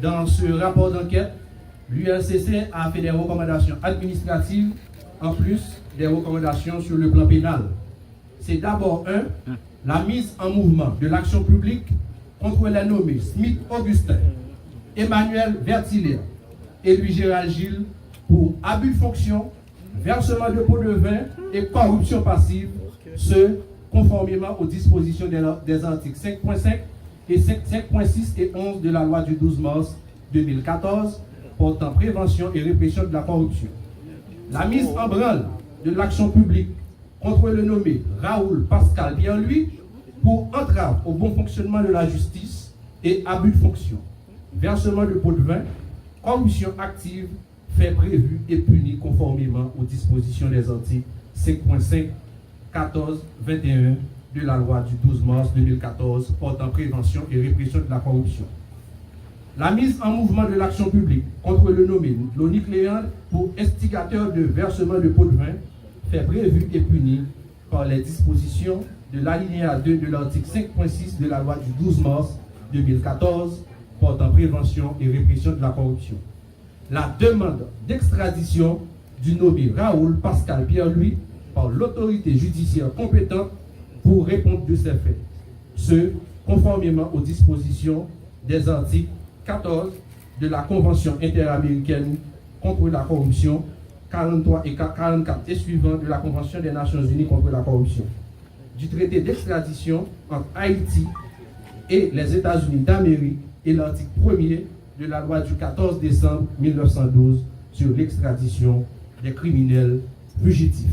Dans ce rapport d'enquête, l'ULCC a fait des recommandations administratives en plus des recommandations sur le plan pénal. C'est d'abord la mise en mouvement de l'action publique contre les nommés Smith Augustin, Emmanuel Vertillier et Louis-Gérald Gilles pour abus de fonction, versement de pots de vin et corruption passive, ce conformément aux dispositions des articles 5.5 et 5.6 et 11 de la loi du 12 mars 2014 portant prévention et répression de la corruption. La mise en branle de l'action publique contre le nommé Raoul Pascal Pierre-Louis pour entrave au bon fonctionnement de la justice et abus de fonction, versement de pots de vin, corruption active, fait prévu et puni conformément aux dispositions des articles 5.5, 14, 21 de la loi du 12 mars 2014 portant prévention et répression de la corruption. La mise en mouvement de l'action publique contre le nommé Lonique Léandre pour instigateur de versement de pots de vin, fait prévu et puni par les dispositions de l'alinéa 2 de l'article 5.6 de la loi du 12 mars 2014 portant prévention et répression de la corruption. La demande d'extradition du nommé Raoul Pascal Pierre-Louis par l'autorité judiciaire compétente pour répondre de ces faits, ce conformément aux dispositions des articles 14 de la Convention interaméricaine contre la corruption, 43 et 44 et suivants de la Convention des Nations Unies contre la corruption, du traité d'extradition entre Haïti et les États-Unis d'Amérique et l'article 1er de la loi du 14 décembre 1912 sur l'extradition des criminels fugitifs.